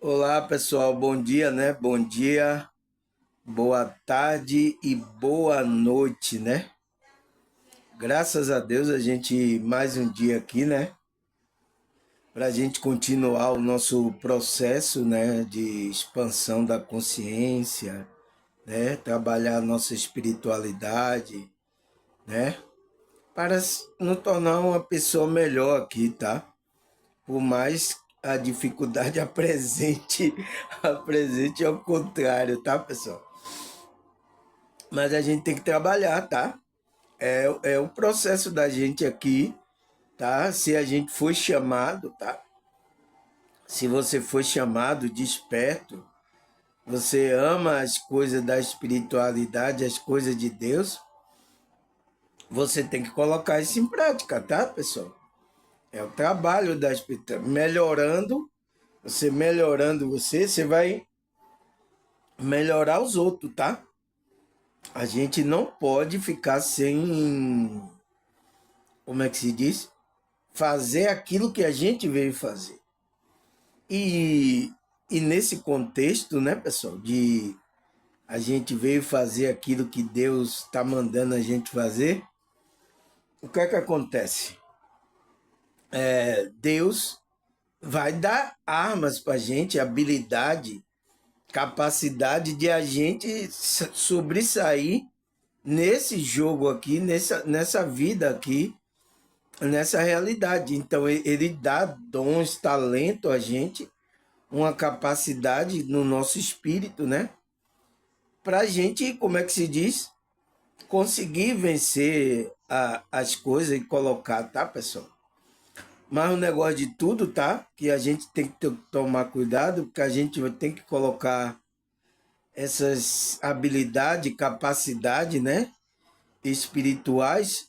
Olá, pessoal. Bom dia, né? Bom dia, boa tarde e boa noite, né? Graças a Deus a gente mais um dia aqui, né? Para a gente continuar o nosso processo, né? De expansão da consciência, né? Trabalhar a nossa espiritualidade, né? Para nos tornar uma pessoa melhor aqui, tá? Por mais a dificuldade apresente ao contrário, tá, pessoal? Mas a gente tem que trabalhar, tá? É o processo da gente aqui, tá? Se a gente foi chamado, tá? Se você foi chamado, desperto, você ama as coisas da espiritualidade, as coisas de Deus, você tem que colocar isso em prática, tá, pessoal? É o trabalho da espiritualidade. Melhorando você vai melhorar os outros, tá? A gente não pode ficar sem, como é que se diz? Fazer aquilo que a gente veio fazer. E, e nesse contexto, né, pessoal, de a gente veio fazer aquilo que Deus está mandando a gente fazer, o que é que acontece? Deus vai dar armas para a gente, habilidade, capacidade de a gente sobressair nesse jogo aqui, nessa vida aqui, nessa realidade. Então ele dá dons, talento a gente, uma capacidade no nosso espírito, né? Para a gente, como é que se diz? Conseguir vencer as coisas e colocar, tá, pessoal? Mas o negócio de tudo, tá? Que a gente tem que tomar cuidado, porque a gente tem que colocar essas habilidades, capacidade, né? Espirituais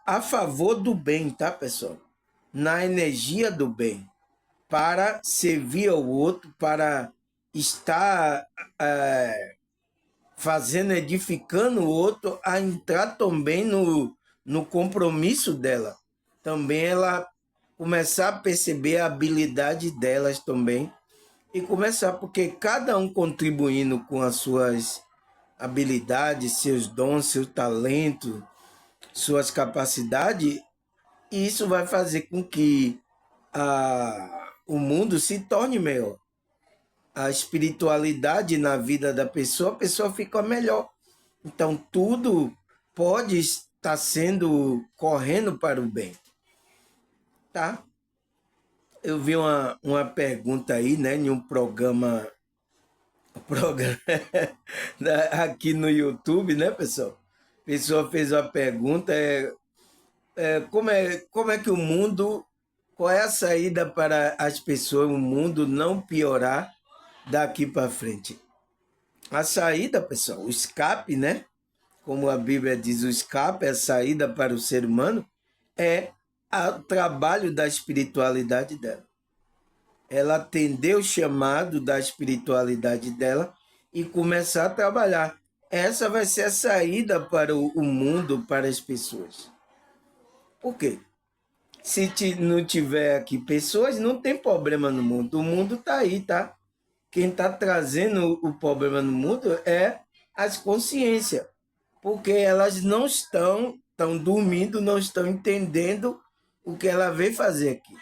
a favor do bem, tá, pessoal? Na energia do bem, para servir ao outro, para estar fazendo, edificando o outro a entrar também no compromisso dela. Também ela começar a perceber a habilidade delas também. E começar, porque cada um contribuindo com as suas habilidades, seus dons, seu talento, suas capacidades, isso vai fazer com que o mundo se torne melhor. A espiritualidade na vida da pessoa, a pessoa fica melhor. Então, tudo pode estar sendo correndo para o bem, tá? Eu vi uma pergunta aí, né, em programa aqui no YouTube, né, pessoal? A pessoa fez uma pergunta, como é que o mundo, qual é a saída para as pessoas, o mundo não piorar daqui para frente? A saída, pessoal, o escape, né? Como a Bíblia diz, o escape, a saída para o ser humano, é o trabalho da espiritualidade dela. Ela atender o chamado da espiritualidade dela e começar a trabalhar. Essa vai ser a saída para o mundo, para as pessoas. Por quê? Se não tiver aqui pessoas, não tem problema no mundo. O mundo está aí, tá? Quem está trazendo o problema no mundo é as consciências, porque elas não estão dormindo, não estão entendendo o que ela veio fazer aqui.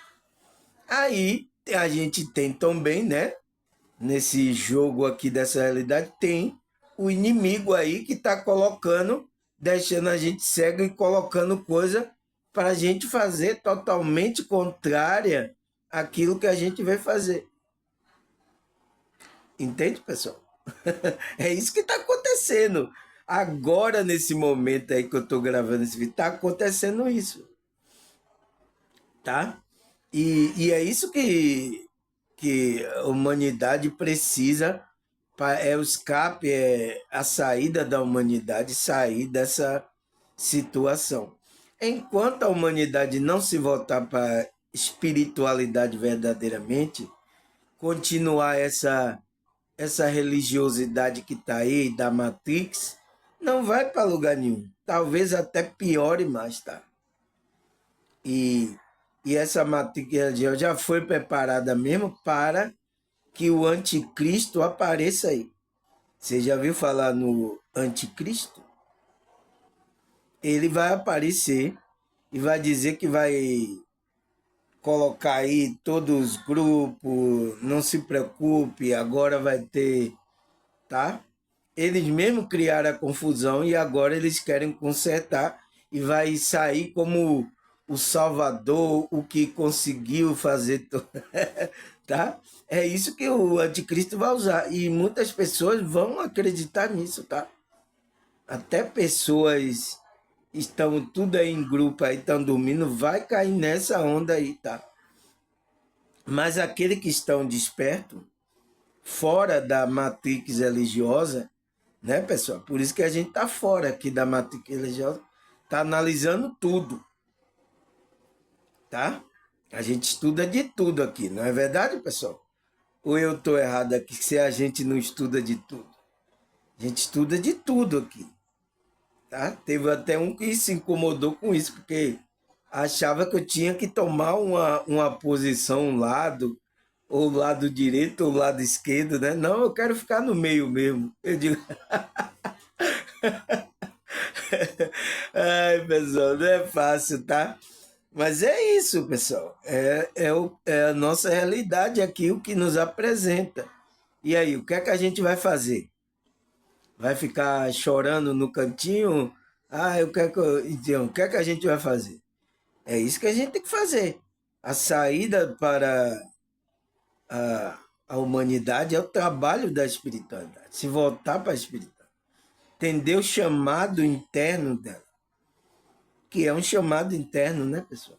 Aí a gente tem também, né? Nesse jogo aqui dessa realidade, tem o inimigo aí que está colocando, deixando a gente cego e colocando coisa para a gente fazer totalmente contrária àquilo que a gente veio fazer. Entende, pessoal? É isso que está acontecendo. Agora, nesse momento aí que eu estou gravando esse vídeo, está acontecendo isso, tá? E é isso que a humanidade precisa, é o escape, é a saída da humanidade, sair dessa situação. Enquanto a humanidade não se voltar para a espiritualidade verdadeiramente, continuar essa religiosidade que está aí, da Matrix, não vai para lugar nenhum. Talvez até piore mais, tá? E, e essa Matrix já foi preparada mesmo para que o anticristo apareça aí. Você já viu falar no anticristo? Ele vai aparecer e vai dizer que vai colocar aí todos os grupos, não se preocupe, agora vai ter, tá? Eles mesmo criaram a confusão e agora eles querem consertar e vai sair como o Salvador, o que conseguiu fazer, tá? É isso que o anticristo vai usar e muitas pessoas vão acreditar nisso, tá? Até pessoas estão tudo aí em grupo aí, estão dormindo, vai cair nessa onda aí, tá? Mas aqueles que estão despertos, fora da matrix religiosa, né, pessoal? Por isso que a gente tá fora aqui da matrix religiosa, tá analisando tudo, tá? A gente estuda de tudo aqui, não é verdade, pessoal? Ou eu tô errado aqui se a gente não estuda de tudo? A gente estuda de tudo aqui, tá? Teve até um que se incomodou com isso, porque achava que eu tinha que tomar uma posição, um lado, ou lado direito ou lado esquerdo, né? Não, eu quero ficar no meio mesmo. Eu digo, ai, pessoal, não é fácil, tá? Mas é isso, pessoal. É a nossa realidade aqui, o que nos apresenta. E aí, o que é que a gente vai fazer? Vai ficar chorando no cantinho? Ah, eu quero que então, o que é que a gente vai fazer? É isso que a gente tem que fazer. A saída para a humanidade é o trabalho da espiritualidade. Se voltar para a espiritualidade. Entender o chamado interno dela. Que é um chamado interno, né, pessoal?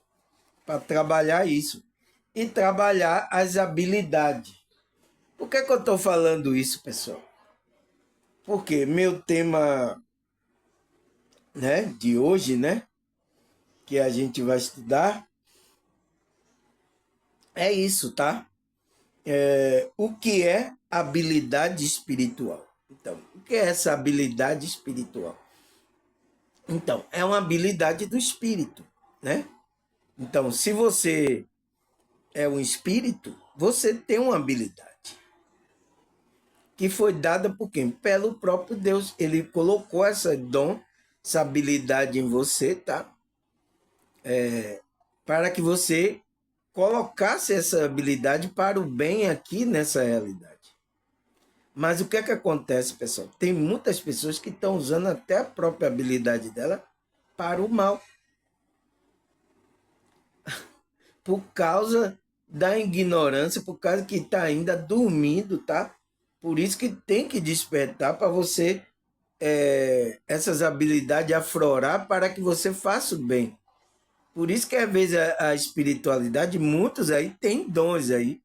Para trabalhar isso. E trabalhar as habilidades. Por que eu estou falando isso, pessoal? Porque meu tema, né, de hoje, né, que a gente vai estudar, é isso, tá? O que é habilidade espiritual? Então, o que é essa habilidade espiritual? Então, é uma habilidade do espírito, né? Então, se você é um espírito, você tem uma habilidade que foi dada por quem? Pelo próprio Deus. Ele colocou essa dom, essa habilidade em você, tá? Para que você colocasse essa habilidade para o bem aqui nessa realidade. Mas o que é que acontece, pessoal? Tem muitas pessoas que estão usando até a própria habilidade dela para o mal. Por causa da ignorância, por causa que está ainda dormindo, tá? Por isso que tem que despertar para você essas habilidades aflorar para que você faça o bem. Por isso que às vezes a espiritualidade, muitos aí têm dons aí,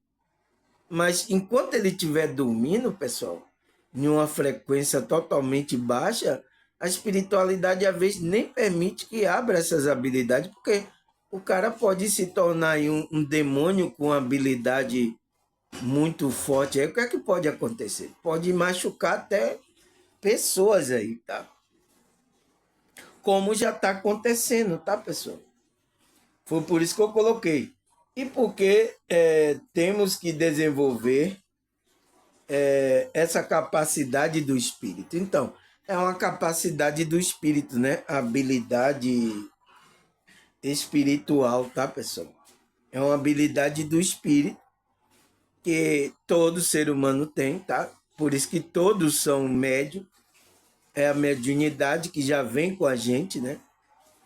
mas enquanto ele estiver dormindo, pessoal, em uma frequência totalmente baixa, a espiritualidade às vezes nem permite que abra essas habilidades, porque o cara pode se tornar aí um demônio com habilidade muito forte. Aí o que é que pode acontecer? Pode machucar até pessoas aí, tá? Como já está acontecendo, tá, pessoal? Foi por isso que eu coloquei. E porque temos que desenvolver essa capacidade do espírito. Então, é uma capacidade do espírito, né? A habilidade espiritual, tá, pessoal? É uma habilidade do espírito que todo ser humano tem, tá? Por isso que todos são médios. É a mediunidade que já vem com a gente, né?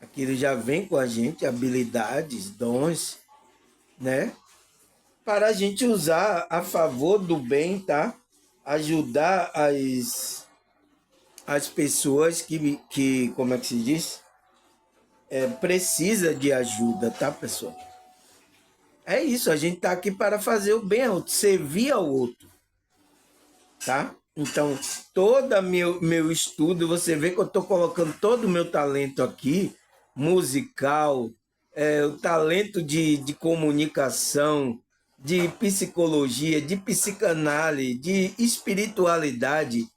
Aquilo já vem com a gente, habilidades, dons, né? Para a gente usar a favor do bem, tá? Ajudar as pessoas que como é que se diz? Precisa de ajuda, tá, pessoal? É isso, a gente tá aqui para fazer o bem ao outro, servir ao outro, tá? Então, todo meu estudo, você vê que eu estou colocando todo o meu talento aqui, musical, o talento de comunicação, de psicologia, de psicanálise, de espiritualidade,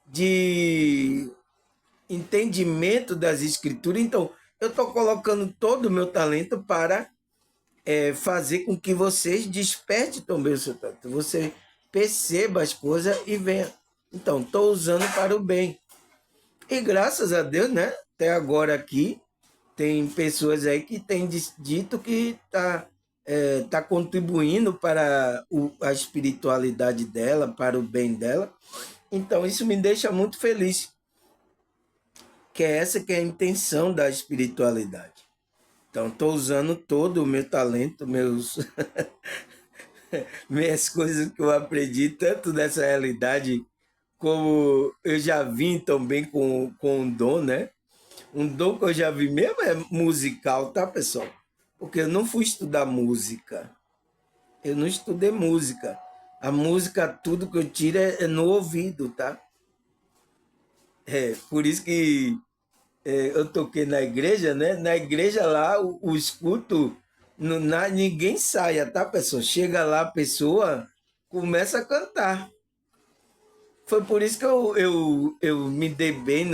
de entendimento das escrituras. Então, eu estou colocando todo o meu talento para fazer com que vocês despertem também o seu talento. Você perceba as coisas e venha. Então, estou usando para o bem. E graças a Deus, né? Até agora aqui, tem pessoas aí que têm dito que tá contribuindo para a espiritualidade dela, para o bem dela. Então, isso me deixa muito feliz, que é essa que é a intenção da espiritualidade. Então, estou usando todo o meu talento, minhas coisas que eu aprendi, tanto dessa realidade, como eu já vim também com um dom, né? Um dom que eu já vi mesmo é musical, tá, pessoal? Porque eu não fui estudar música. Eu não estudei música. A música, tudo que eu tiro é no ouvido, tá? Por isso que eu toquei na igreja, né? Na igreja lá, o escuto, ninguém saia, tá, pessoal? Chega lá, a pessoa começa a cantar. Foi por isso que eu me dei bem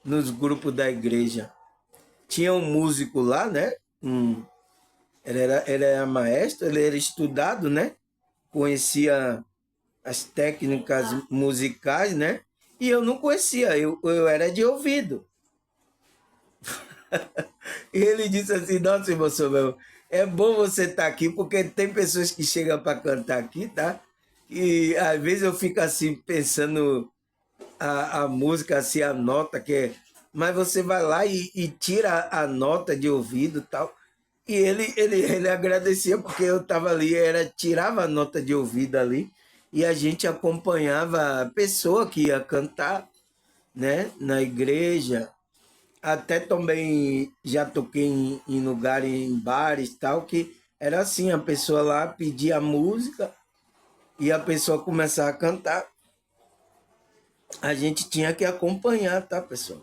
nos grupos da igreja. Tinha um músico lá, né? Ele era maestro, ele era estudado, né? Conhecia as técnicas musicais, né? E eu não conhecia, eu era de ouvido. E ele disse assim: Nossa, irmão Samuel, é bom você estar aqui, porque tem pessoas que chegam para cantar aqui, tá? E às vezes eu fico assim, pensando a música, assim, a nota que é. Mas você vai lá e tira a nota de ouvido e tal. E ele agradecia porque eu estava ali, tirava a nota de ouvido ali e a gente acompanhava a pessoa que ia cantar, né, na igreja. Até também já toquei em lugares, em bares tal, que era assim, a pessoa lá pedia música e a pessoa começava a cantar. A gente tinha que acompanhar, tá, pessoal?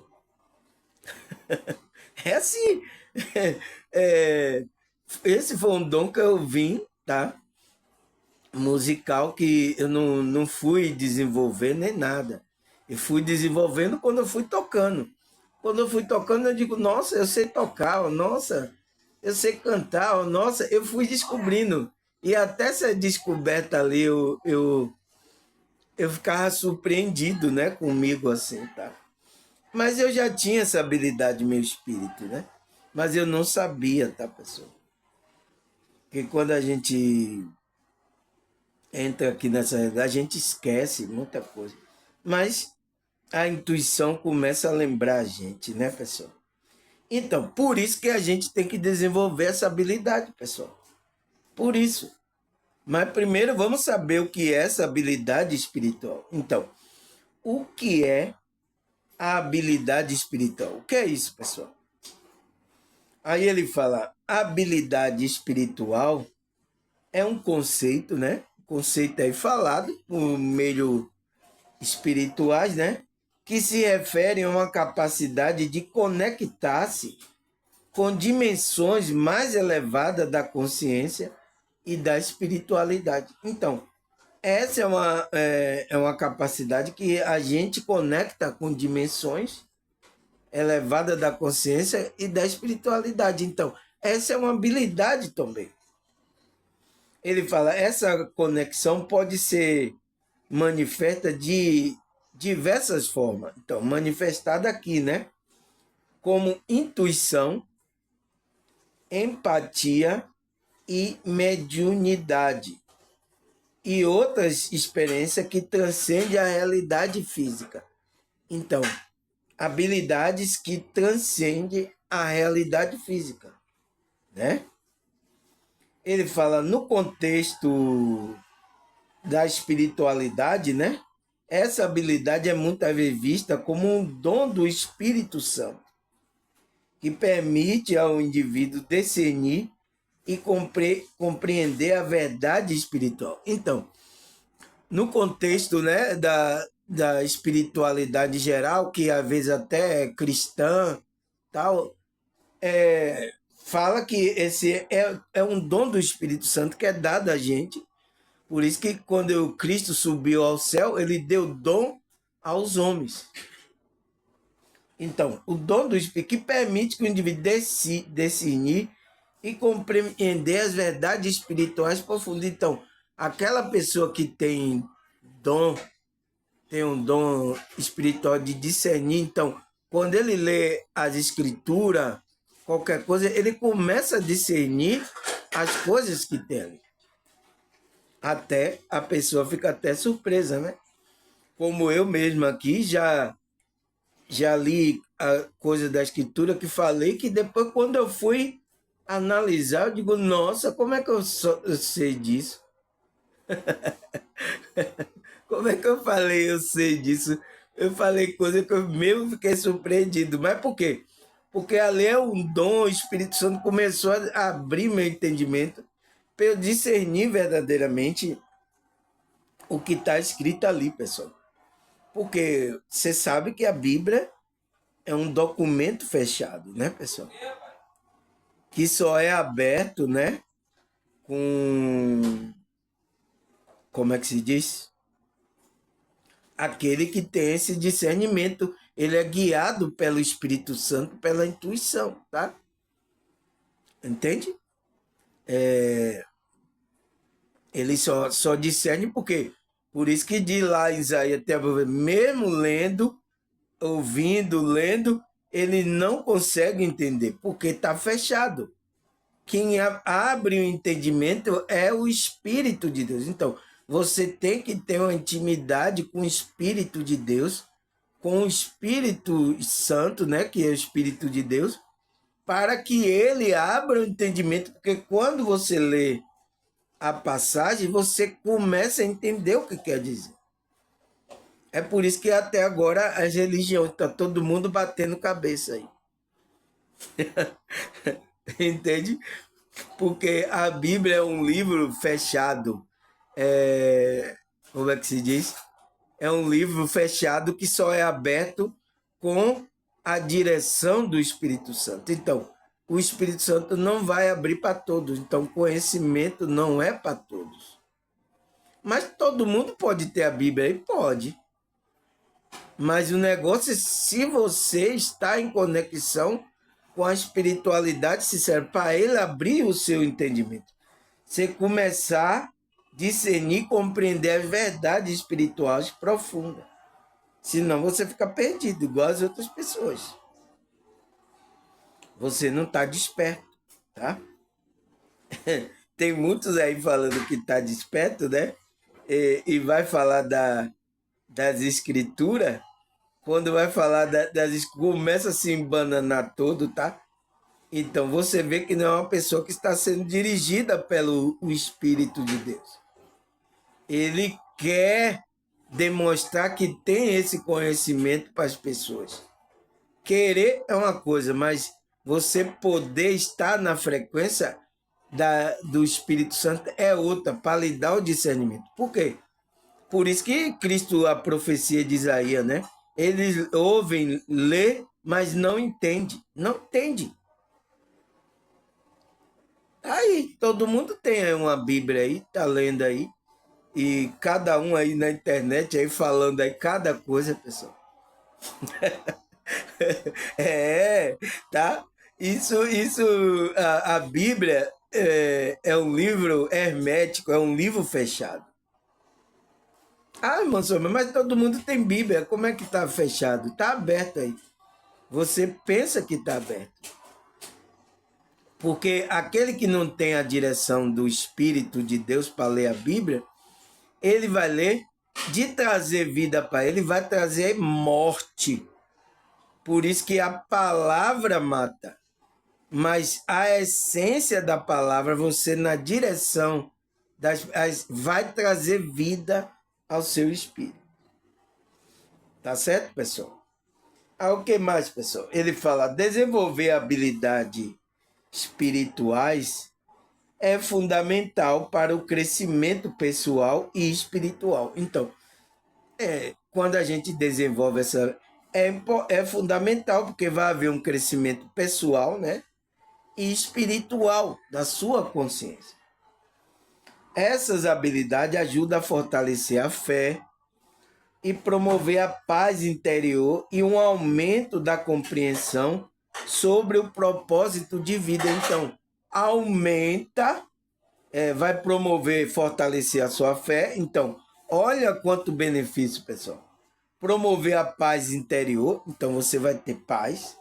É assim. É, esse foi um dom que eu vim, tá? Musical que eu não fui desenvolver nem nada. Eu fui desenvolvendo quando eu fui tocando. Quando eu fui tocando, eu digo, nossa, eu sei tocar, ó, nossa, eu sei cantar, ó, nossa, eu fui descobrindo. E até essa descoberta ali, eu ficava surpreendido, né, comigo assim, tá? Mas eu já tinha essa habilidade, meu espírito, né? Mas eu não sabia, tá, pessoal? Porque quando a gente entra aqui nessa realidade, a gente esquece muita coisa. Mas a intuição começa a lembrar a gente, né, pessoal? Então, por isso que a gente tem que desenvolver essa habilidade, pessoal. Por isso. Mas primeiro vamos saber o que é essa habilidade espiritual. Então, o que é a habilidade espiritual? O que é isso, pessoal? Aí ele fala, habilidade espiritual é um conceito, né? Conceito aí falado por meio espirituais, né? Que se refere a uma capacidade de conectar-se com dimensões mais elevadas da consciência e da espiritualidade. Então, essa é uma capacidade que a gente conecta com dimensões elevadas da consciência e da espiritualidade. Então, essa é uma habilidade também. Ele fala, essa conexão pode ser manifesta de diversas formas. Então, manifestada aqui, né? Como intuição, empatia e mediunidade. E outras experiências que transcendem a realidade física. Então, habilidades que transcendem a realidade física, né? Ele fala no contexto da espiritualidade, né? Essa habilidade é muitas vezes vista como um dom do Espírito Santo, que permite ao indivíduo discernir e compreender a verdade espiritual. Então, no contexto, né, da espiritualidade geral, que às vezes até é cristã, tal, fala que esse é um dom do Espírito Santo que é dado a gente. Por isso que quando o Cristo subiu ao céu, ele deu dom aos homens. Então, o dom do Espírito que permite que o indivíduo discernir e compreender as verdades espirituais profundas. Então, Aquela pessoa que dom, tem um dom espiritual de discernir, então, quando ele lê as escrituras, qualquer coisa, ele começa a discernir as coisas que tem ali. Até a pessoa fica até surpresa, né? Como eu mesmo aqui já li a coisa da escritura que falei, que depois quando eu fui analisar, eu digo, nossa, como é que eu sei disso? Como é que eu falei, eu sei disso? Eu falei coisa que eu mesmo fiquei surpreendido. Mas por quê? Porque ali é um dom, o Espírito Santo começou a abrir meu entendimento para eu discernir verdadeiramente o que está escrito ali, pessoal. Porque você sabe que a Bíblia é um documento fechado, né, pessoal? Que só é aberto, né, com... Como é que se diz? Aquele que tem esse discernimento, ele é guiado pelo Espírito Santo, pela intuição, tá? Entende? Ele só discerne porque, por isso que diz lá em Isaías, até mesmo lendo, ouvindo, lendo, ele não consegue entender, porque está fechado. Quem abre o entendimento é o Espírito de Deus. Então, você tem que ter uma intimidade com o Espírito de Deus, com o Espírito Santo, né, que é o Espírito de Deus, para que ele abra o entendimento, porque quando você lê a passagem, você começa a entender o que quer dizer. É por isso que até agora as religiões, está todo mundo batendo cabeça aí. Entende? Porque a Bíblia é um livro fechado. Como é que se diz? É um livro fechado que só é aberto com a direção do Espírito Santo. Então, o Espírito Santo não vai abrir para todos. Então, conhecimento não é para todos. Mas todo mundo pode ter a Bíblia aí? Pode. Mas o negócio é se você está em conexão com a espiritualidade sincera, para ele abrir o seu entendimento. Você começar a discernir, compreender as verdades espirituais profundas. Senão você fica perdido, igual as outras pessoas. Você não está desperto, tá? Tem muitos aí falando que está desperto, né? E vai falar das escrituras. Quando vai falar começa a se embananar todo, tá? Então você vê que não é uma pessoa que está sendo dirigida pelo o Espírito de Deus. Ele quer demonstrar que tem esse conhecimento para as pessoas. Querer é uma coisa, mas você poder estar na frequência do Espírito Santo é outra, para lhe dar o discernimento. Por quê? Por isso que Cristo, a profecia de Isaías, né? Eles ouvem, lê, mas não entende. Não entende. Aí, todo mundo tem uma Bíblia aí, tá lendo aí. E cada um aí na internet aí falando aí cada coisa, pessoal. Tá? Isso, a Bíblia é um livro hermético, é um livro fechado. Ah, irmão, mas todo mundo tem Bíblia, como é que está fechado? Está aberto aí. Você pensa que está aberto. Porque aquele que não tem a direção do Espírito de Deus para ler a Bíblia, ele vai ler de trazer vida para ele, vai trazer morte. Por isso que a palavra mata. Mas a essência da palavra, você na direção vai trazer vida ao seu espírito. Tá certo, pessoal? O que mais, pessoal? Ele fala, desenvolver habilidades espirituais é fundamental para o crescimento pessoal e espiritual. Então, quando a gente desenvolve essa... É fundamental, porque vai haver um crescimento pessoal, né? E espiritual da sua consciência. Essas habilidades ajudam a fortalecer a fé e promover a paz interior e um aumento da compreensão sobre o propósito de vida. Então, aumenta vai promover, fortalecer a sua fé. Então, olha quanto benefício, pessoal. Promover a paz interior, então você vai ter paz.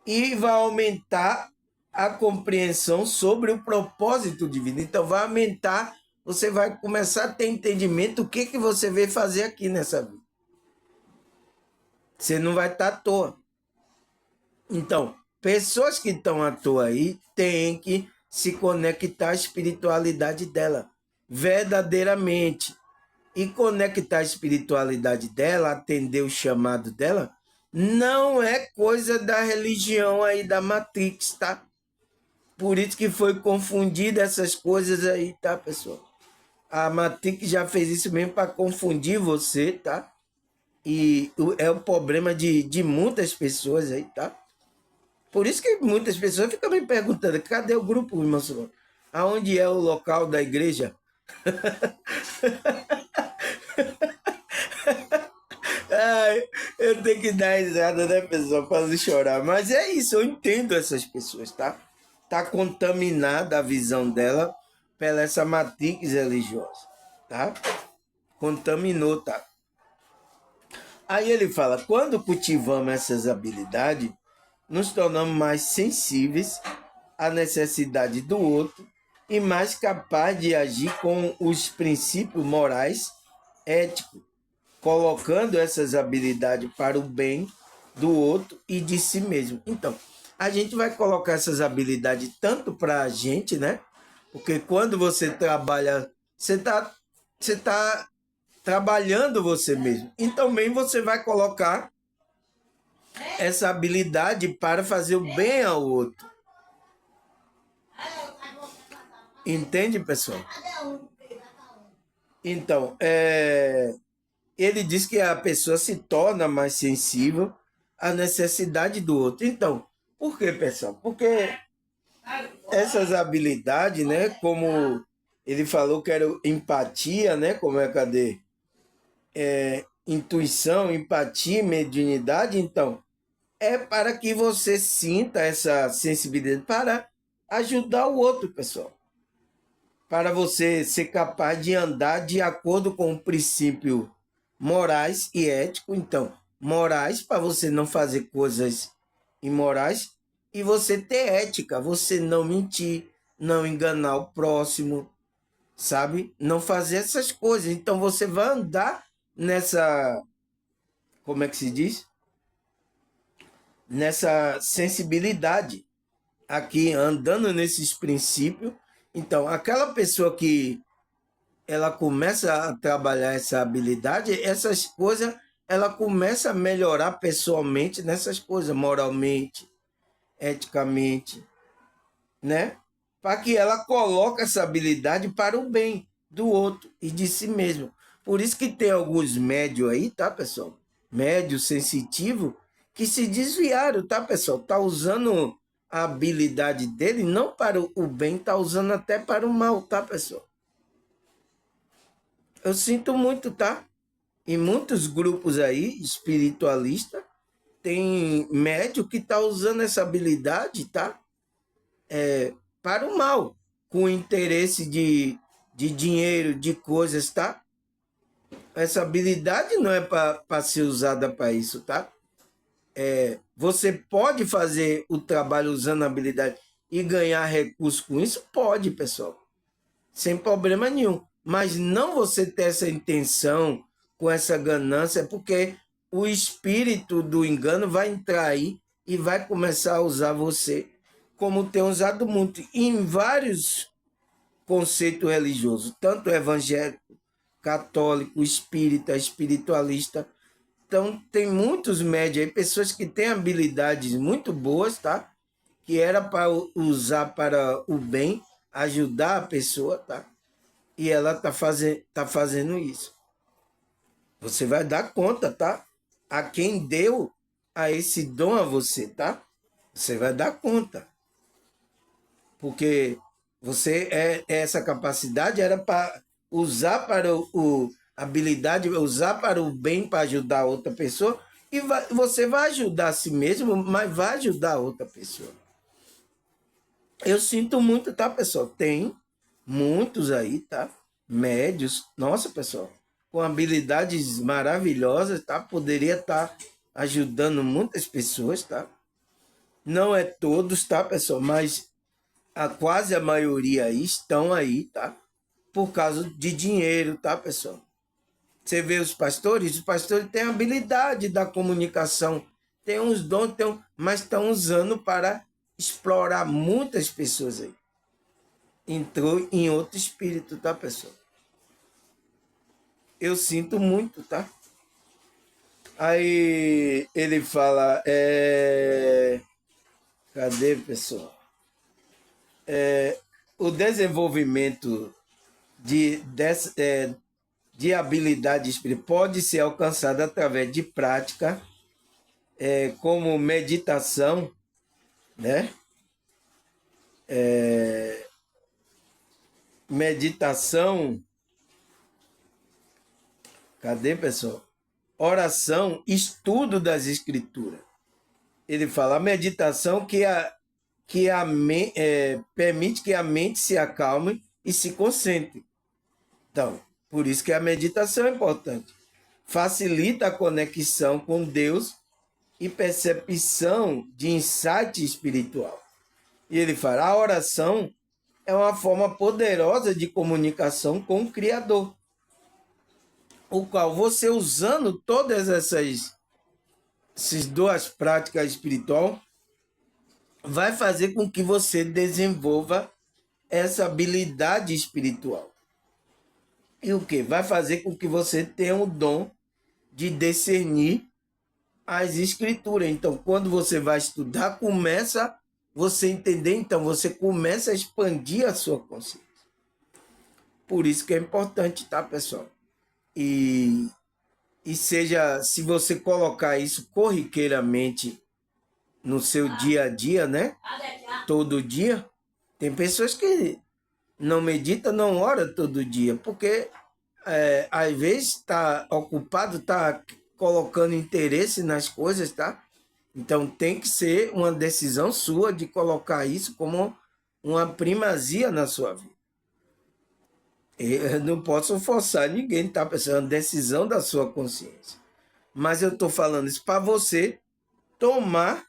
E vai aumentar a compreensão sobre o propósito de vida. Então, vai aumentar, você vai começar a ter entendimento do que você veio fazer aqui nessa vida. Você não vai estar à toa. Então, pessoas que estão à toa aí têm que se conectar à espiritualidade dela, verdadeiramente. E conectar a espiritualidade dela, atender o chamado dela, não é coisa da religião aí da Matrix, tá? Por isso que foi confundida essas coisas aí, tá, pessoal? A Matrix já fez isso mesmo para confundir você, tá? E é o problema de muitas pessoas aí, tá? Por isso que muitas pessoas ficam me perguntando, cadê o grupo, irmão Solon? Aonde é o local da igreja? Ai, eu tenho que dar risada, né, pessoal, para não chorar. Mas é isso, eu entendo essas pessoas, tá? Tá contaminada a visão dela pela essa matrix religiosa, tá? Contaminou, tá? Aí ele fala, quando cultivamos essas habilidades, nos tornamos mais sensíveis à necessidade do outro e mais capazes de agir com os princípios morais, éticos, colocando essas habilidades para o bem do outro e de si mesmo. Então, a gente vai colocar essas habilidades tanto para a gente, né? Porque quando você trabalha, você tá trabalhando você mesmo. E também você vai colocar essa habilidade para fazer o bem ao outro. Entende, pessoal? Então, ele diz que a pessoa se torna mais sensível à necessidade do outro. Então, por quê, pessoal? Porque essas habilidades, né, como ele falou que era empatia, né, como é, cadê? Intuição, empatia, mediunidade, então, é para que você sinta essa sensibilidade para ajudar o outro, pessoal. Para você ser capaz de andar de acordo com o princípio morais e ético. Então, morais para você não fazer coisas imorais e você ter ética, você não mentir, não enganar o próximo, sabe? Não fazer essas coisas. Então você vai andar nessa, como é que se diz? Nessa sensibilidade aqui, andando nesses princípios. Então, aquela pessoa que ela começa a trabalhar essa habilidade, essas coisas, ela começa a melhorar pessoalmente nessas coisas, moralmente, eticamente, né? Para que ela coloque essa habilidade para o bem do outro e de si mesmo. Por isso que tem alguns médios aí, tá, pessoal? Médios sensitivos que se desviaram, tá, pessoal? Tá usando a habilidade dele não para o bem, tá usando até para o mal, tá, pessoal? Eu sinto muito, tá? Em muitos grupos aí, espiritualistas, tem médio que tá usando essa habilidade, tá? Para o mal, com interesse de dinheiro, de coisas, tá? Essa habilidade não é para ser usada para isso, tá? Você pode fazer o trabalho usando a habilidade e ganhar recursos com isso? Pode, pessoal. Sem problema nenhum. Mas não você ter essa intenção com essa ganância, porque o espírito do engano vai entrar aí e vai começar a usar você, como tem usado muito em vários conceitos religiosos, tanto evangélico, católico, espírita, espiritualista. Então, tem muitos médios aí, pessoas que têm habilidades muito boas, tá? Que era para usar para o bem, ajudar a pessoa, tá? E ela tá fazendo isso. Você vai dar conta, tá? A quem deu a esse dom a você, tá? Você vai dar conta. Porque você essa capacidade era para usar para o habilidade, usar para o bem, para ajudar outra pessoa, e você vai ajudar a si mesmo, mas vai ajudar outra pessoa. Eu sinto muito, tá, pessoal? Tem muitos aí, tá? Médios, nossa, pessoal, com habilidades maravilhosas, tá? Poderia estar ajudando muitas pessoas, tá? Não é todos, tá, pessoal? Mas quase a maioria aí estão aí, tá? Por causa de dinheiro, tá, pessoal? Você vê os pastores têm habilidade da comunicação, têm uns dons, mas estão usando para explorar muitas pessoas aí. Entrou em outro espírito, tá, pessoal? Eu sinto muito, tá? Aí ele fala, cadê, pessoal? O desenvolvimento de habilidade espiritual pode ser alcançado através de prática, como meditação, né? Meditação, cadê, pessoal? Oração, estudo das escrituras. Ele fala a meditação permite que a mente se acalme e se concentre. Então, por isso que a meditação é importante. Facilita a conexão com Deus e percepção de insight espiritual. E ele fala, a oração é uma forma poderosa de comunicação com o Criador, o qual você usando todas essas duas práticas espirituais vai fazer com que você desenvolva essa habilidade espiritual. E o que? Vai fazer com que você tenha o dom de discernir as escrituras. Então, quando você vai estudar, começa você entender, então você começa a expandir a sua consciência. Por isso que é importante, tá, pessoal? E seja, se você colocar isso corriqueiramente no seu dia a dia, né? Todo dia. Tem pessoas que não meditam, não oram todo dia, porque às vezes está ocupado, está colocando interesse nas coisas, tá? Então tem que ser uma decisão sua de colocar isso como uma primazia na sua vida. Eu não posso forçar ninguém, tá, pessoal? É uma decisão da sua consciência. Mas eu estou falando isso para você tomar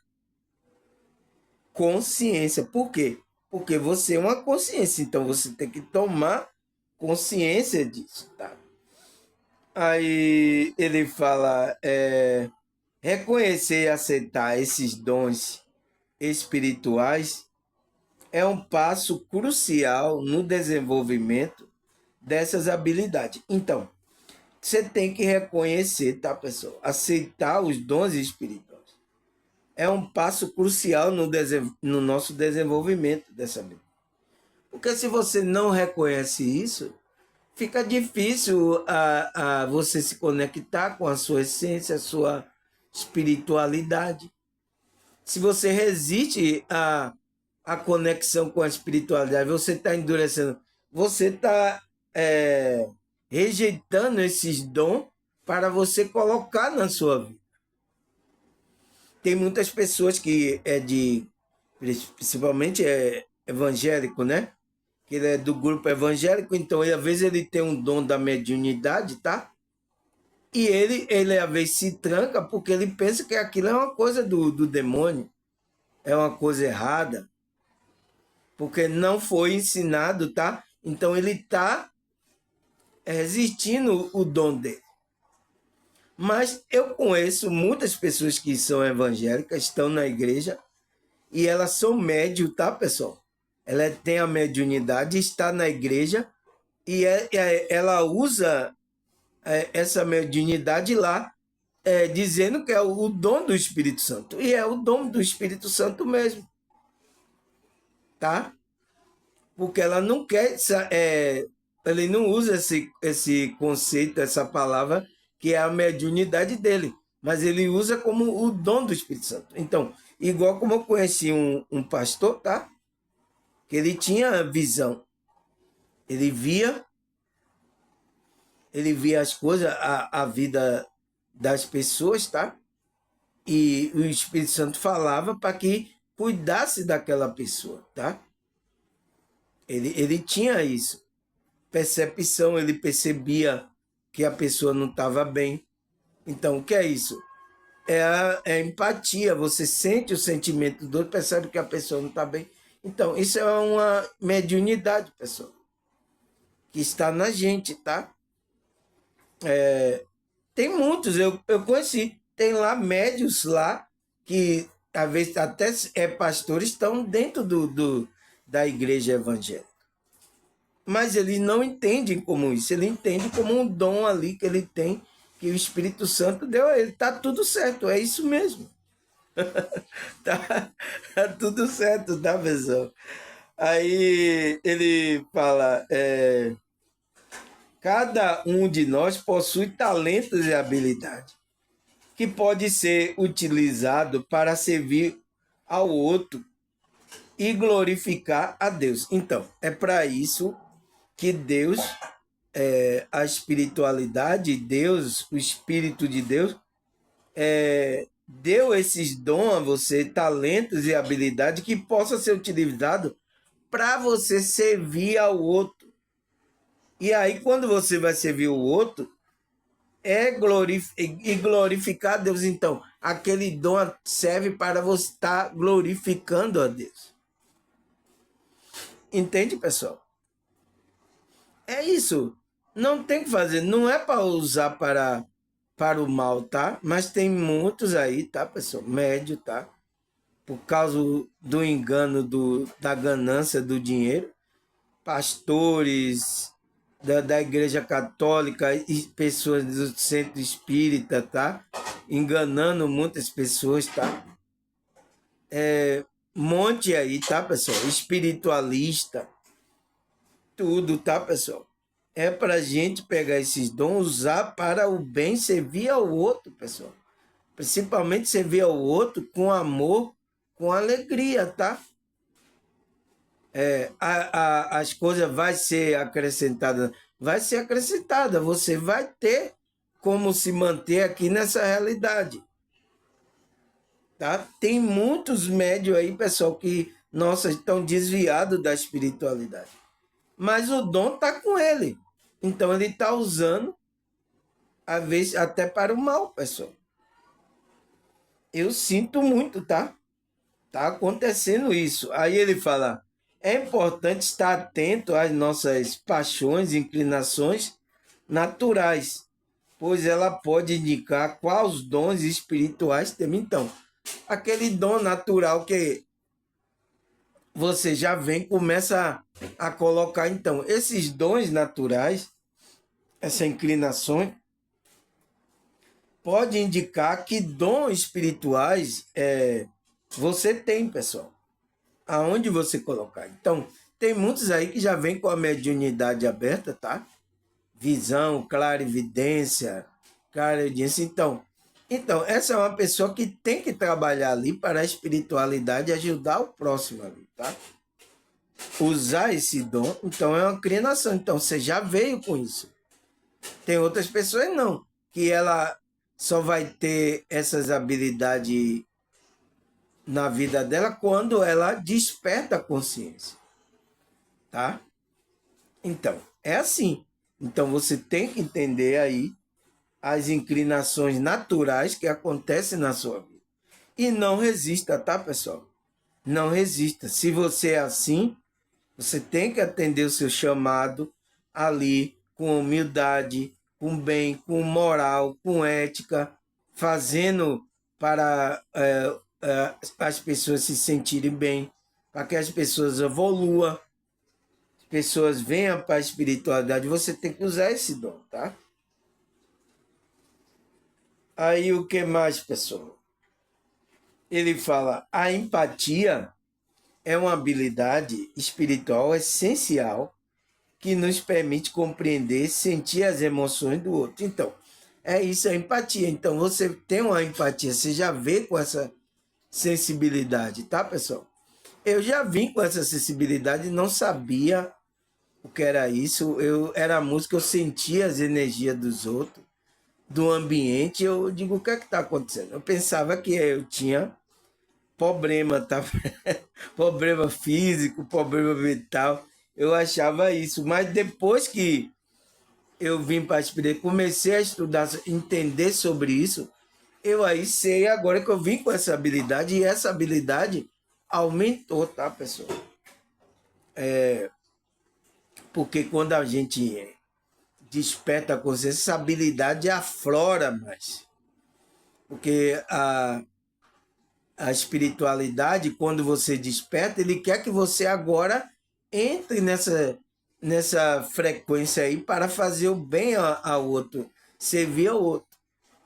consciência. Por quê? Porque você é uma consciência, então você tem que tomar consciência disso, tá? Aí ele fala, reconhecer e aceitar esses dons espirituais é um passo crucial no desenvolvimento dessas habilidades. Então, você tem que reconhecer, tá, pessoal? Aceitar os dons espirituais. É um passo crucial no nosso desenvolvimento dessa habilidade. Porque se você não reconhece isso, fica difícil a você se conectar com a sua essência, a sua espiritualidade. Se você resiste à conexão com a espiritualidade, você está endurecendo, você está rejeitando esses dons para você colocar na sua vida. Tem muitas pessoas que principalmente evangélico, né? Que ele é do grupo evangélico, então às vezes ele tem um dom da mediunidade, tá? E ele às vezes se tranca porque ele pensa que aquilo é uma coisa do demônio, é uma coisa errada, porque não foi ensinado, tá? Então ele está resistindo o dom dele. Mas eu conheço muitas pessoas que são evangélicas, estão na igreja, e elas são médium, tá, pessoal? Ela tem a mediunidade, está na igreja, e ela usa essa mediunidade lá, dizendo que é o dom do Espírito Santo. E é o dom do Espírito Santo mesmo, tá? Porque ela não quer, ele não usa esse conceito, essa palavra, que é a mediunidade dele, mas ele usa como o dom do Espírito Santo. Então, igual como eu conheci um pastor, tá? Que ele tinha visão. Ele via as coisas, a vida das pessoas, tá? E o Espírito Santo falava para que cuidasse daquela pessoa, tá? Ele tinha isso. Percepção, ele percebia que a pessoa não estava bem. Então, o que é isso? É a empatia. Você sente o sentimento do outro, percebe que a pessoa não está bem. Então, isso é uma mediunidade, pessoal, que está na gente, tá? Tem muitos, eu conheci. Tem lá médios lá que, às vezes, até pastores estão dentro da igreja evangélica. Mas eles não entendem como isso. Ele entende como um dom ali que ele tem, que o Espírito Santo deu a ele. Tá tudo certo, é isso mesmo. Tá tudo certo, tá, pessoal? Aí ele fala, cada um de nós possui talentos e habilidades que pode ser utilizado para servir ao outro e glorificar a Deus. Então, é para isso que Deus, a espiritualidade, Deus, o Espírito de Deus, deu esses dons a você, talentos e habilidades que possa ser utilizado para você servir ao outro. E aí, quando você vai servir o outro, glorificar a Deus. Então, aquele dom serve para você estar glorificando a Deus. Entende, pessoal? É isso. Não tem que fazer. Não é para usar para o mal, tá? Mas tem muitos aí, tá, pessoal? Médio, tá? Por causa do engano, da ganância do dinheiro. Pastores da Igreja Católica e pessoas do centro espírita, tá? Enganando muitas pessoas, tá? Monte aí, tá, pessoal? Espiritualista, tudo, tá, pessoal? É para gente pegar esses dons, usar para o bem, servir ao outro, pessoal. Principalmente servir ao outro com amor, com alegria, tá? As coisas vai ser acrescentada, você vai ter como se manter aqui nessa realidade, tá? Tem muitos médios aí, pessoal, que, nossa, estão desviados da espiritualidade, mas o dom tá com ele, então ele tá usando, às vezes, até para o mal, pessoal. Eu sinto muito, tá? Tá acontecendo isso. Aí ele fala, é importante estar atento às nossas paixões e inclinações naturais, pois ela pode indicar quais dons espirituais temos. Então, aquele dom natural que você já vem, começa a colocar. Então, esses dons naturais, essas inclinações, pode indicar que dons espirituais você tem, pessoal. Aonde você colocar. Então, tem muitos aí que já vem com a mediunidade aberta, tá? Visão, clarividência, clarividência. Então, essa é uma pessoa que tem que trabalhar ali para a espiritualidade e ajudar o próximo ali, tá? Usar esse dom, então é uma inclinação. Então, você já veio com isso. Tem outras pessoas não, que ela só vai ter essas habilidades na vida dela quando ela desperta a consciência, tá? Então, é assim. Então, você tem que entender aí as inclinações naturais que acontecem na sua vida. E não resista, tá, pessoal? Não resista. Se você é assim, você tem que atender o seu chamado ali com humildade, com bem, com moral, com ética, fazendo para as pessoas se sentirem bem, para que as pessoas evoluam, as pessoas venham para a espiritualidade. Você tem que usar esse dom, tá? Aí o que mais, pessoal? Ele fala, a empatia é uma habilidade espiritual essencial que nos permite compreender, sentir as emoções do outro. Então, é isso, a empatia. Então, você tem uma empatia, você já vê com essa sensibilidade, tá, pessoal? Eu já vim com essa sensibilidade, não sabia o que era isso. Era música, eu sentia as energias dos outros, do ambiente. Eu digo, o que é que está acontecendo? Eu pensava que eu tinha problema, tá? Problema físico, problema mental. Eu achava isso. Mas depois que eu vim para a experiência, comecei a estudar, entender sobre isso, eu aí sei agora que eu vim com essa habilidade, e essa habilidade aumentou, tá, pessoal? Porque quando a gente desperta a consciência, essa habilidade aflora mais. Porque a espiritualidade, quando você desperta, ele quer que você agora entre nessa frequência aí para fazer o bem ao outro, servir ao outro.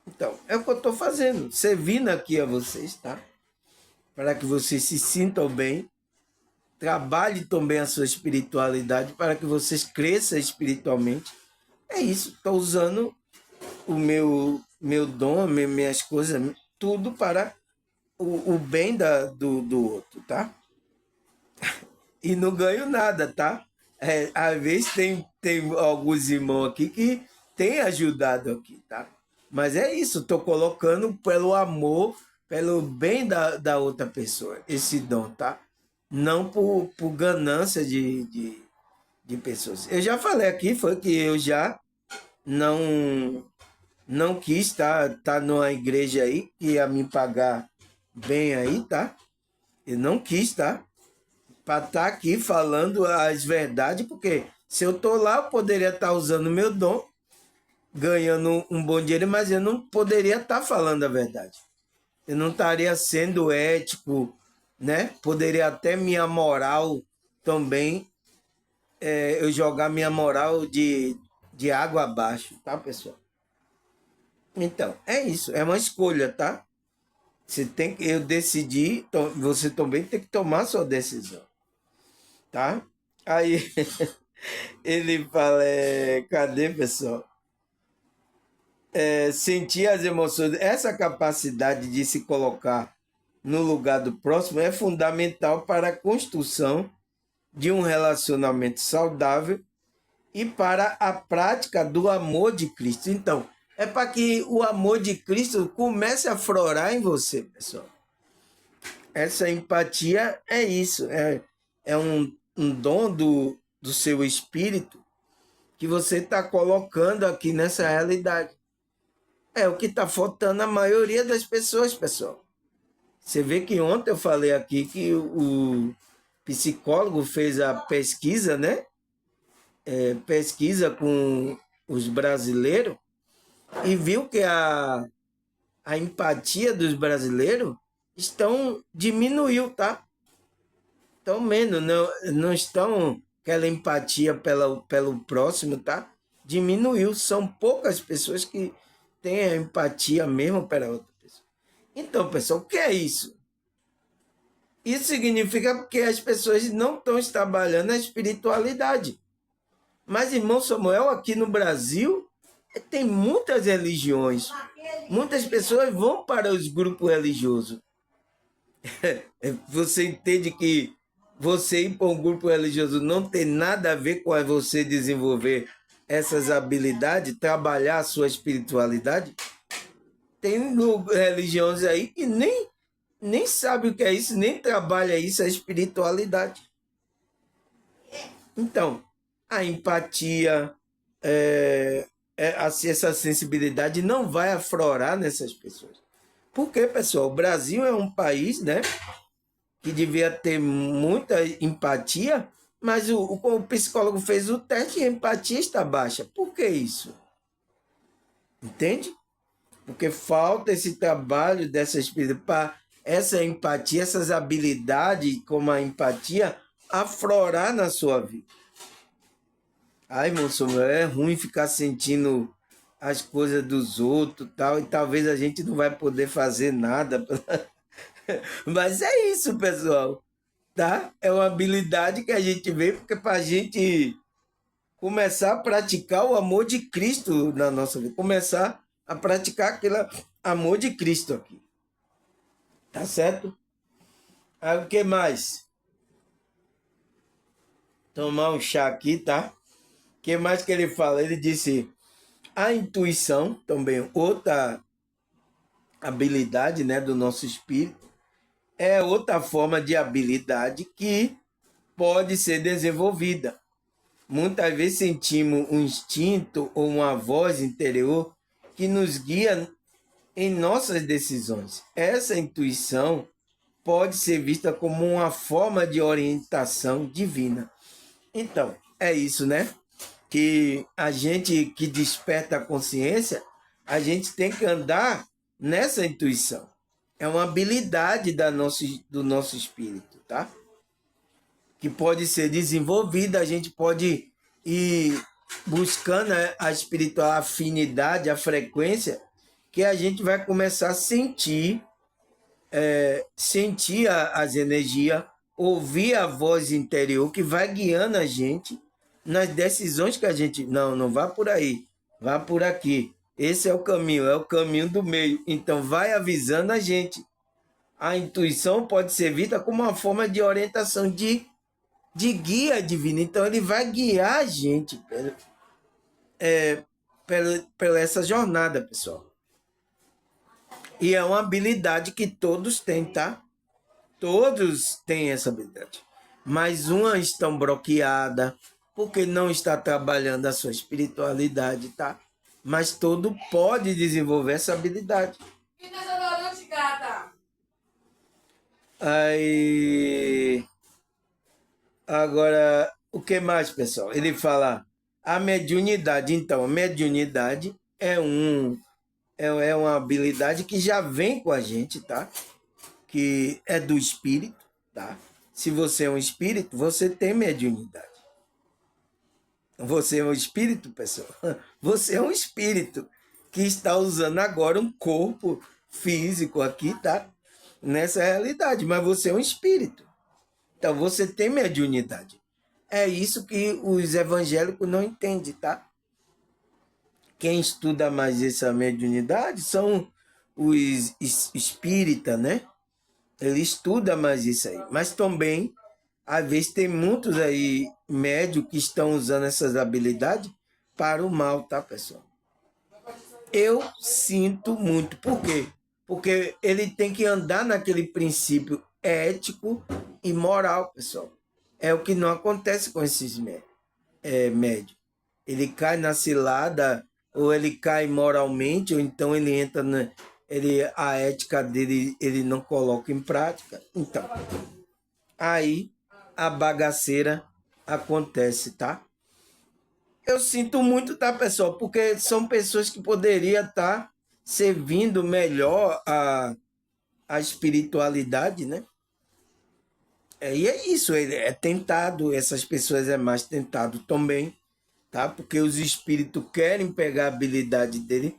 Então, é o que eu estou fazendo, servindo aqui a vocês, tá? Para que vocês se sintam bem, trabalhe também a sua espiritualidade para que vocês cresçam espiritualmente. É isso, estou usando o meu dom, minhas coisas, tudo para o bem do outro, tá? E não ganho nada, tá? Às vezes tem alguns irmãos aqui que têm ajudado aqui, tá? Mas é isso, estou colocando pelo amor, pelo bem da outra pessoa, esse dom, tá? Não por ganância de pessoas. Eu já falei aqui, foi que eu já não não quis tá numa igreja aí que ia me pagar bem aí, tá? Eu não quis, tá? Para estar aqui falando as verdades, porque se eu tô lá, eu poderia estar usando o meu dom, ganhando um bom dinheiro, mas eu não poderia estar falando a verdade. Eu não estaria sendo ético, né? Poderia até minha moral também, eu jogar minha moral de água abaixo, tá, pessoal? Então, é isso, é uma escolha, tá? Eu decidi, você também tem que tomar sua decisão, tá? Aí ele fala, cadê, pessoal? Sentir as emoções, essa capacidade de se colocar no lugar do próximo é fundamental para a construção de um relacionamento saudável e para a prática do amor de Cristo. Então, é para que o amor de Cristo comece a florar em você, pessoal. Essa empatia é isso, é um dom do seu espírito que você está colocando aqui nessa realidade. É o que está faltando a maioria das pessoas, pessoal. Você vê que ontem eu falei aqui que o psicólogo fez a pesquisa, né? Pesquisa com os brasileiros e viu que a empatia dos brasileiros diminuiu, tá? Estão menos, não estão aquela empatia pelo próximo, tá? Diminuiu. São poucas pessoas que têm a empatia mesmo pela outra pessoa. Então, pessoal, o que é isso? Isso significa que as pessoas não estão trabalhando a espiritualidade. Mas, irmão Samuel, aqui no Brasil, tem muitas religiões. Muitas pessoas vão para os grupos religiosos. Você entende que você ir para um grupo religioso não tem nada a ver com você desenvolver essas habilidades, trabalhar a sua espiritualidade? Tem religiões aí que nem sabe o que é isso, nem trabalha isso, a espiritualidade. Então, a empatia, essa sensibilidade não vai aflorar nessas pessoas. Porque, pessoal, o Brasil é um país, né, que devia ter muita empatia, mas o psicólogo fez o teste e a empatia está baixa. Por que isso? Entende? Porque falta esse trabalho dessa espírito para essa empatia, essas habilidades como a empatia aflorar na sua vida. Ai, moço, é ruim ficar sentindo as coisas dos outros tal, e talvez a gente não vai poder fazer nada. Mas é isso, pessoal, tá? É uma habilidade que a gente vê porque para a gente começar a praticar o amor de Cristo na nossa vida, começar a praticar aquele amor de Cristo aqui, tá certo? Aí o que mais? Tomar um chá aqui, tá? O que mais que ele fala? Ele disse a intuição, também outra habilidade, né, do nosso espírito, é outra forma de habilidade que pode ser desenvolvida. Muitas vezes sentimos um instinto ou uma voz interior que nos guia em nossas decisões. Essa intuição pode ser vista como uma forma de orientação divina. Então, é isso, né? Que a gente que desperta a consciência, a gente tem que andar nessa intuição. É uma habilidade do nosso espírito, tá? Que pode ser desenvolvida, a gente pode ir buscando a espiritual afinidade, a frequência, que a gente vai começar a sentir, as energias, ouvir a voz interior que vai guiando a gente nas decisões que a gente... Não vá por aí, vá por aqui. Esse é o caminho do meio. Então vai avisando a gente. A intuição pode ser vista como uma forma de orientação, de guia divina. Então ele vai guiar a gente pela essa jornada, pessoal. E é uma habilidade que todos têm, tá? Todos têm essa habilidade. Mas umas estão bloqueadas porque não está trabalhando a sua espiritualidade, tá? Mas todo pode desenvolver essa habilidade. Aí... Agora, o que mais, pessoal? Ele fala a mediunidade. Então, a mediunidade é uma habilidade que já vem com a gente, tá? Que é do espírito, tá? Se você é um espírito, você tem mediunidade. Você é um espírito, pessoal? Você é um espírito que está usando agora um corpo físico aqui, tá? Nessa realidade, mas você é um espírito. Então você tem mediunidade. É isso que os evangélicos não entendem, tá? Quem estuda mais essa mediunidade são os espíritas, né? Ele estuda mais isso aí. Mas também, às vezes, tem muitos aí médios que estão usando essas habilidades para o mal, tá, pessoal? Eu sinto muito. Por quê? Porque ele tem que andar naquele princípio ético e moral, pessoal. É o que não acontece com esses médios. Ele cai na cilada, ou ele cai moralmente, ou então ele entra a ética dele ele não coloca em prática. Então, aí a bagaceira acontece, tá? Eu sinto muito, tá, pessoal? Porque são pessoas que poderiam estar servindo melhor a espiritualidade, né? E é isso, ele é tentado, essas pessoas é mais tentado também, tá? Porque os espíritos querem pegar a habilidade dele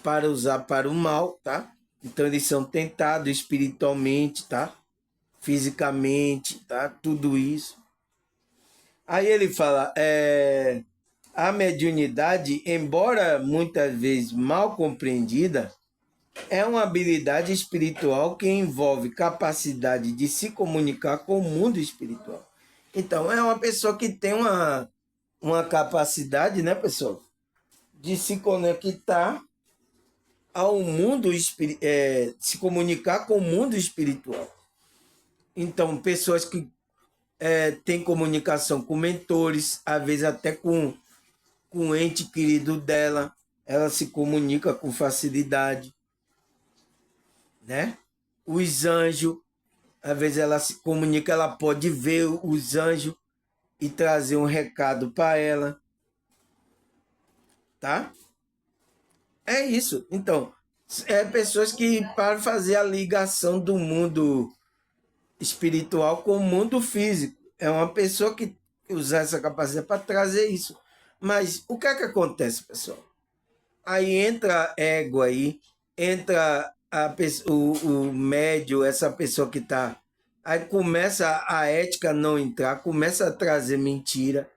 para usar para o mal, tá? Então eles são tentados espiritualmente, tá? Fisicamente, tá? Tudo isso. Aí ele fala, a mediunidade, embora muitas vezes mal compreendida, é uma habilidade espiritual que envolve capacidade de se comunicar com o mundo espiritual. Então, é uma pessoa que tem uma capacidade, né, pessoal, de se conectar ao mundo, se comunicar com o mundo espiritual. Então, pessoas que têm comunicação com mentores, às vezes até com o ente querido dela, ela se comunica com facilidade, né? Os anjos, às vezes ela se comunica, ela pode ver os anjos e trazer um recado para ela, tá? É isso. Então, pessoas que para fazer a ligação do mundo espiritual com o mundo físico. É uma pessoa que usa essa capacidade para trazer isso. Mas o que é que acontece, pessoal? Aí entra ego aí, entra o médio, essa pessoa que está... Aí começa a ética não entrar, começa a trazer mentira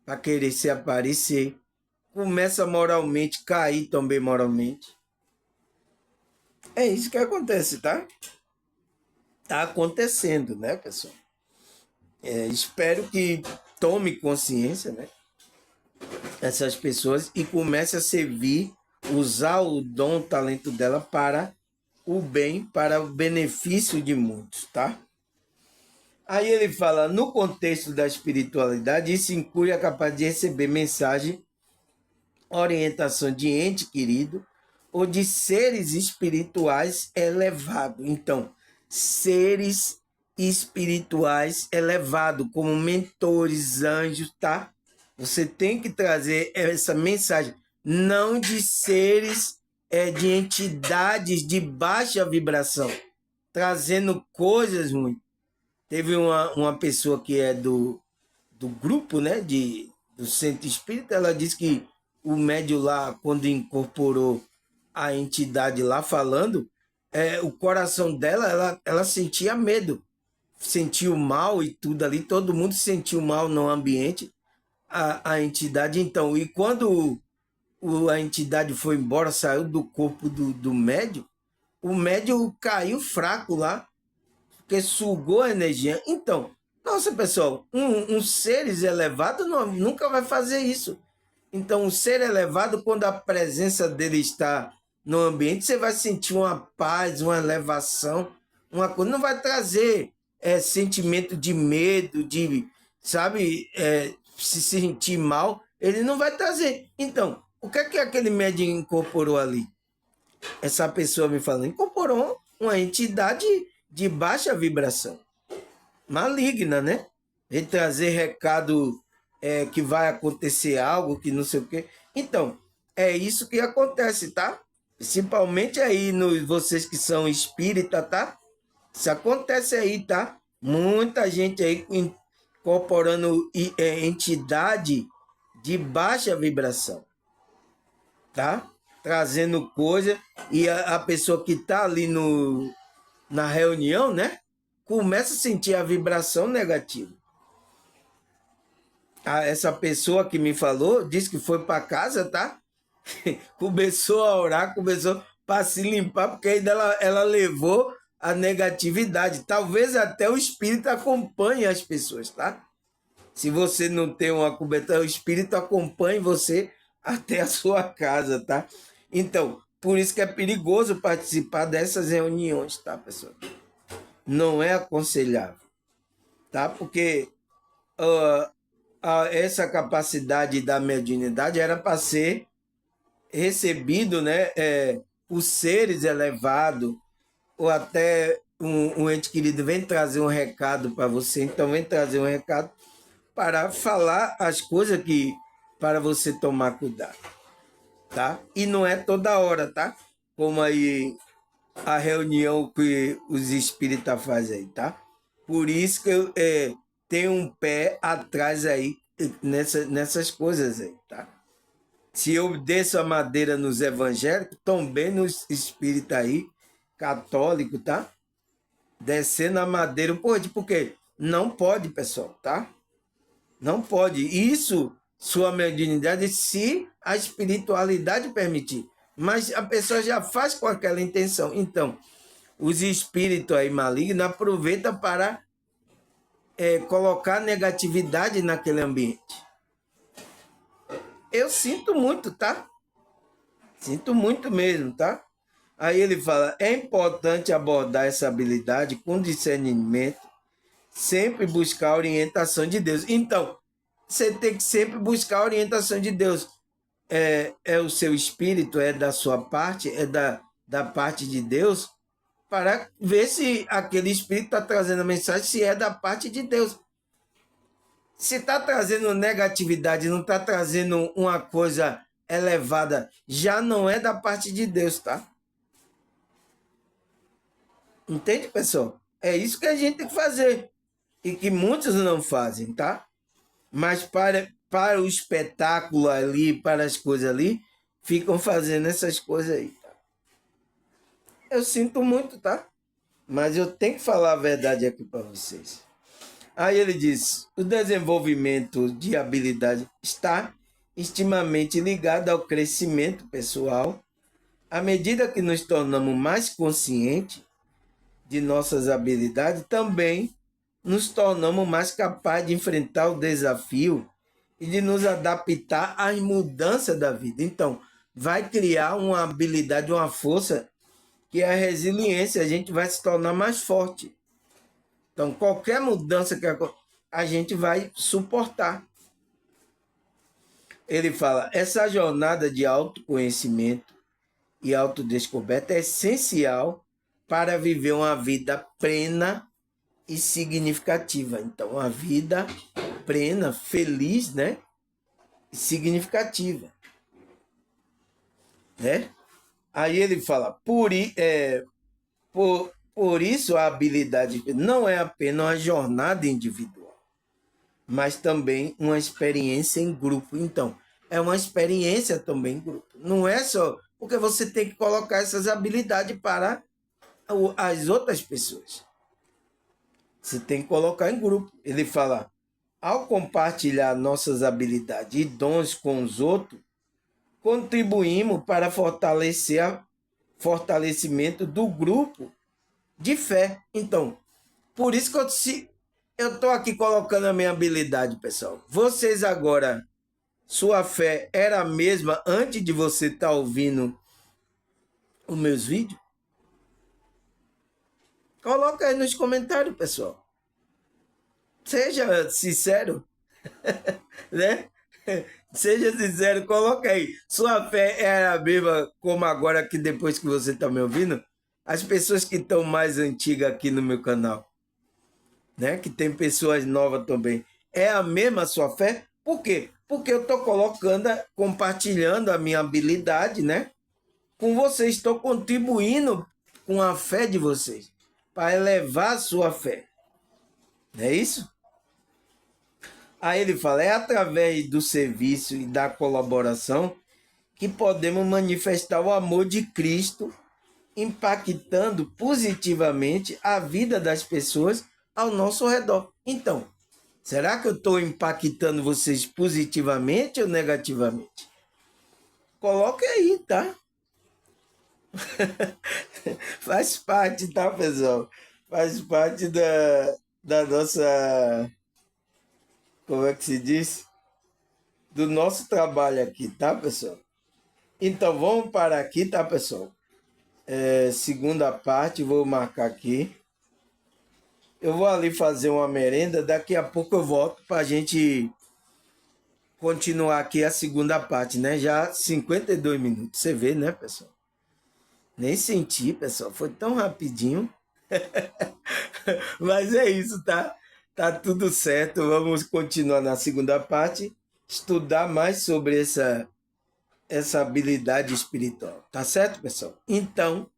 para querer se aparecer, começa moralmente cair também moralmente. É isso que acontece, tá? Tá acontecendo, né, pessoal? Espero que tome consciência, né? Essas pessoas e comece a servir, usar o dom, o talento dela para o bem, para o benefício de muitos, tá? Aí ele fala, no contexto da espiritualidade, isso inclui a capacidade de receber mensagem, orientação de ente querido ou de seres espirituais elevados. Então, seres espirituais elevados, como mentores, anjos, tá? Você tem que trazer essa mensagem, não de seres, de entidades de baixa vibração, trazendo coisas ruins. Teve uma pessoa que é do grupo, né, do centro espírita, ela disse que o médium lá, quando incorporou a entidade lá falando, o coração dela, ela sentia medo, sentiu mal e tudo ali, todo mundo sentiu mal no ambiente, a entidade então. E quando a entidade foi embora, saiu do corpo do médium, o médium caiu fraco lá, porque sugou a energia. Então, nossa, pessoal, um seres elevado nunca vai fazer isso. Então, um ser elevado, quando a presença dele está no ambiente, você vai sentir uma paz, uma elevação, uma coisa. Não vai trazer sentimento de medo, de, sabe, se sentir mal. Ele não vai trazer. Então, o que é que aquele médium incorporou ali? Essa pessoa me falando, incorporou uma entidade de baixa vibração, maligna, né? Ele trazer recado que vai acontecer algo, que não sei o quê. Então, é isso que acontece, tá? Principalmente aí vocês que são espírita, tá? Isso acontece aí, tá? Muita gente aí incorporando entidade de baixa vibração, tá? Trazendo coisa e a pessoa que tá ali na reunião, né? Começa a sentir a vibração negativa. Essa pessoa que me falou disse que foi para casa, tá? Começou a orar, começou para se limpar, porque ainda ela levou a negatividade. Talvez até o espírito acompanhe as pessoas, tá? Se você não tem uma cobertura, o espírito acompanha você até a sua casa, tá? Então, por isso que é perigoso participar dessas reuniões, tá, pessoal? Não é aconselhável, tá? Porque essa capacidade da mediunidade era para ser recebido, né, por seres elevados, ou até um ente querido vem trazer um recado para você, então vem trazer um recado para falar as coisas que para você tomar cuidado, tá? E não é toda hora, tá? Como aí a reunião que os espíritas fazem aí, tá? Por isso que eu tenho um pé atrás aí nessas coisas aí, tá? Se eu desço a madeira nos evangélicos, também nos espíritas aí, católico, tá? Descendo a madeira, pode, porque não pode, pessoal, tá? Não pode. Isso, sua mediunidade, se a espiritualidade permitir. Mas a pessoa já faz com aquela intenção. Então, os espíritos aí malignos aproveitam para colocar negatividade naquele ambiente. Eu sinto muito, tá? Sinto muito mesmo, tá? Aí ele fala, é importante abordar essa habilidade com discernimento, sempre buscar a orientação de Deus. Então, você tem que sempre buscar a orientação de Deus. É o seu espírito, é da sua parte, é da parte de Deus, para ver se aquele espírito está trazendo a mensagem, se é da parte de Deus. Se está trazendo negatividade, não está trazendo uma coisa elevada, já não é da parte de Deus, tá? Entende, pessoal? É isso que a gente tem que fazer. E que muitos não fazem, tá? Mas para o espetáculo ali, para as coisas ali, ficam fazendo essas coisas aí, tá? Eu sinto muito, tá? Mas eu tenho que falar a verdade aqui para vocês. Aí ele diz, o desenvolvimento de habilidade está extremamente ligado ao crescimento pessoal. À medida que nos tornamos mais conscientes de nossas habilidades, também nos tornamos mais capazes de enfrentar o desafio e de nos adaptar às mudanças da vida. Então, vai criar uma habilidade, uma força, que é a resiliência. A gente vai se tornar mais forte. Então, qualquer mudança que a gente vai suportar. Ele fala, essa jornada de autoconhecimento e autodescoberta é essencial para viver uma vida plena e significativa. Então, uma vida plena, feliz, né? E significativa. Né? Aí ele fala, por isso a habilidade não é apenas uma jornada individual, mas também uma experiência em grupo. Então, é uma experiência também em grupo. Não é só porque você tem que colocar essas habilidades para as outras pessoas. Você tem que colocar em grupo. Ele fala, ao compartilhar nossas habilidades e dons com os outros, contribuímos para fortalecimento do grupo de fé. Então, por isso que eu estou aqui colocando a minha habilidade, pessoal. Vocês agora, sua fé era a mesma antes de você estar ouvindo os meus vídeos? Coloca aí nos comentários, pessoal. Seja sincero, né? Seja sincero, coloca aí. Sua fé era a mesma como agora que depois que você está me ouvindo? As pessoas que estão mais antigas aqui no meu canal, né? Que tem pessoas novas também. É a mesma sua fé? Por quê? Porque eu estou colocando, compartilhando a minha habilidade, né? Com vocês, estou contribuindo com a fé de vocês para elevar a sua fé. Não é isso? Aí ele fala, é através do serviço e da colaboração que podemos manifestar o amor de Cristo, impactando positivamente a vida das pessoas ao nosso redor. Então, será que eu estou impactando vocês positivamente ou negativamente? Coloque aí, tá? Faz parte, tá, pessoal? Faz parte da nossa, como é que se diz? Do nosso trabalho aqui, tá, pessoal? Então, vamos parar aqui, tá, pessoal? Segunda parte, vou marcar aqui. Eu vou ali fazer uma merenda, daqui a pouco eu volto para a gente continuar aqui a segunda parte, né? Já 52 minutos, você vê, né, pessoal? Nem senti, pessoal, foi tão rapidinho. Mas é isso, tá? Tá tudo certo, vamos continuar na segunda parte, estudar mais sobre essa habilidade espiritual, tá certo, pessoal? Então,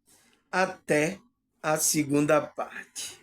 até a segunda parte.